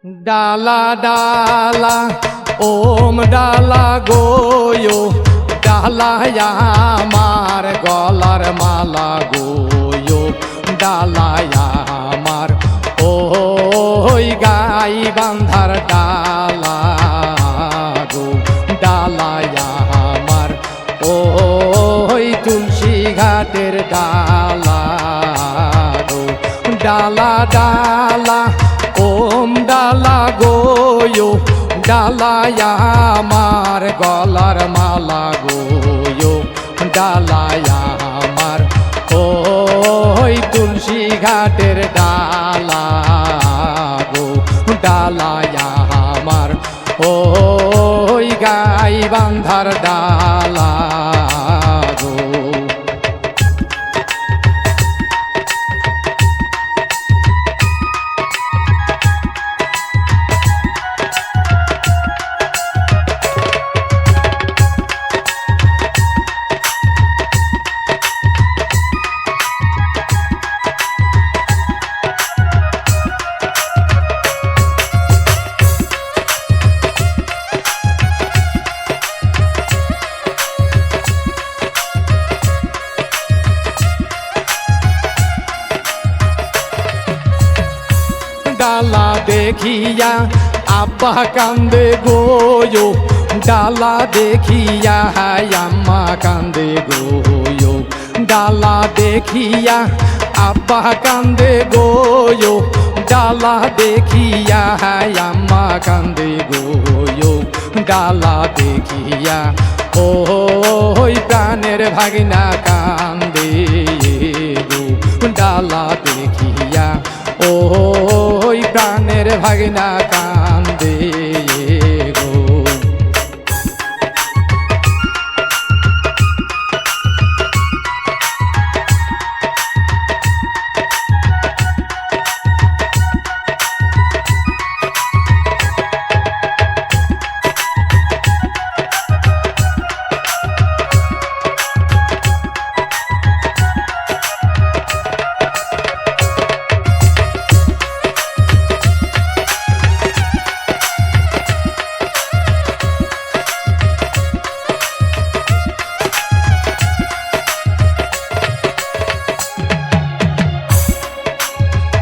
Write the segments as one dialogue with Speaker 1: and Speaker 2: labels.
Speaker 1: ডালা ডালা ওম ডালা গোয়ো ডালা আমার গলার মালা গোয়ো ডালা আমার ওই গাই বান্ধার ডালা গো ডালা আমার ওই তুলসী ঘাটের ডালা গো ডালা ডালা ওম ডালা গোয়ো ডালা আমার গলার মালা গোয়ো ডালা আমার ওই তুলসী ঘাটের ডালা গো ডালা আমার ওই গাই বান্ধার ডালা গো। ডালা দেখিয়া আব্বা কান্দে গোয়ো ডালা দেখিয়া আম্মা কান্দে গোয়ো ডালা দেখিয়া আব্বা কান্দে গোয়ো ডালা দেখিয়া আম্মা কান্দে গোয়ো ডালা দেখিয়া ওই প্রাণের ভাগিনা কান্দে গো ডালা দেখিয়া ওই প্রাণের ভাগিনা কান্দে গো।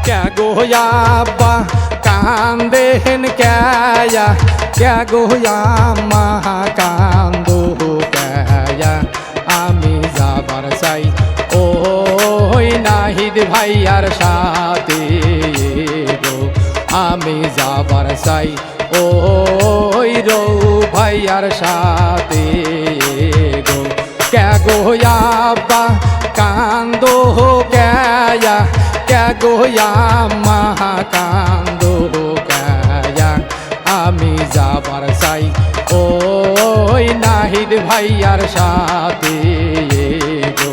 Speaker 1: क्या गोया अब्बा कांदे हेन क्या गोया महा कांदो क्या आमी जाबार चाই ওই নাহিদ ভাইয়ার সাথে গো আমি যাবার চাই ওই রৌ ভাইয়ার সাথে গো क्या गोया अब्बा कांदो क्या गोया महा कांदो क्या আমি যাবার চাই ওই নাহিদ ভাইয়ার সাথে গো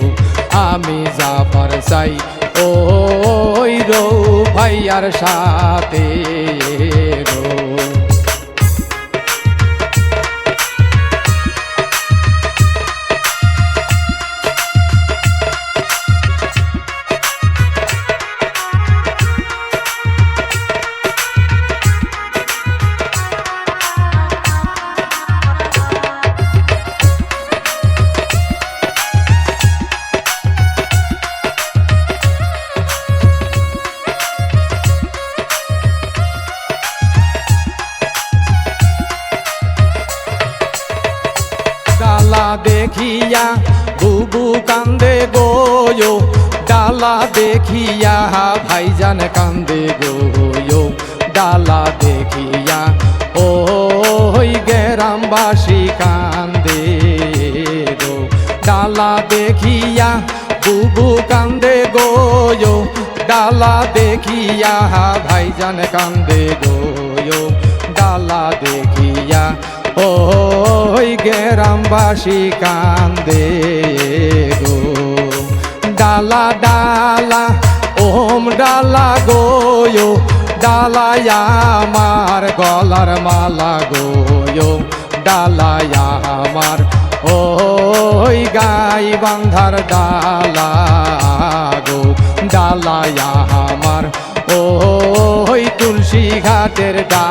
Speaker 1: আমি যাবার চাই ওই রৌ ভাইয়ার সাথে গো। ডালা দেখিয়া বুবু কান্দে গোয়ো ডালা দেখিয়া ভাইজান কান্দে গোয়ো ডালা দেখিয়া ওই গ্রামবাসী কান্দে গো ডালা দেখিয়া বুবু কান্দে গোয়ো ডালা দেখিয়া ভাইজান কান্দে গোয়ো ডালা দেখিয়া ওই গ্রামবাসী কান্দে গো ডালা ডালা ওম ডালা গোয়ো ডালা আমার গলার মালা গোয়ো ডালা আমার ওই গাই বান্ধার ডালা গো ডালা আমার ওই তুলসী ঘাটের ডালা।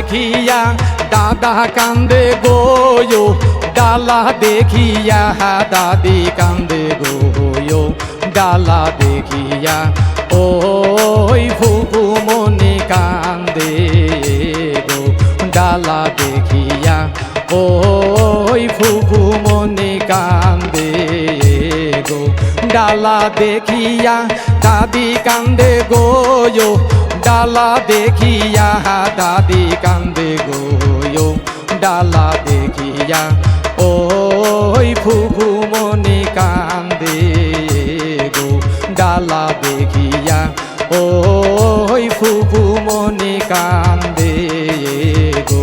Speaker 1: দেখিয়া দাদা কান্দে গো ডালা দেখিয়া দাদি কান্দে গো ডালা দেখিয়া ওই ফুপু মনি কান্দে গো ডালা দেখিয়া ওই ফুপু মনি কান্দে গো ডালা দেখিয়া দাদি কান্দে গো ডালা দেখিয়া দাদি কান্দে গো ডালা দেখিয়া ওই ফুফু মনি কান্দে গো ডালা দেখিয়া ওই ফুফু মনি কান্দে গো।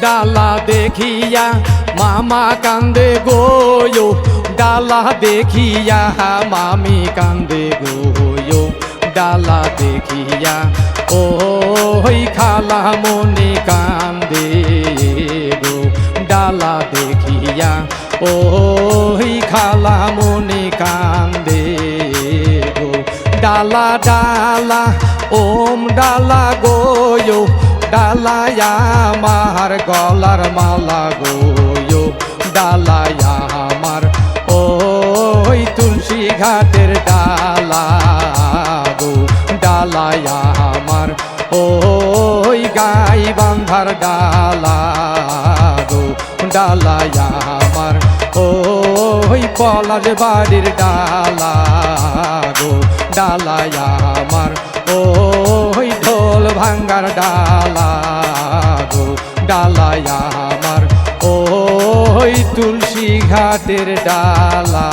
Speaker 1: ডালা দেখিয়া মামা কান্দে গো ডালা দেখিয়া মামি কান্দে গো ডালা দেখিয়া ওই খালা মনি কান্দে গো ডালা দেখিয়া ওই খালা মনি কান্দে গো ডালা ডালা ওম ডালা গো ডালায়া আমার গলার মালা গো ডালায়া আমার ওই তুলসী ঘাটের ডালা গো ডালায়া আমার ওই গাই বান্ধার ডালা গো ডালায়া আমার ওই পলাশ বাড়ির ডালা গো ডালায়া আমার ওই ঢোল ভাঙ্গার ডালা গো ডালায়া আমার ওই তুলসী ঘাটের ডালা।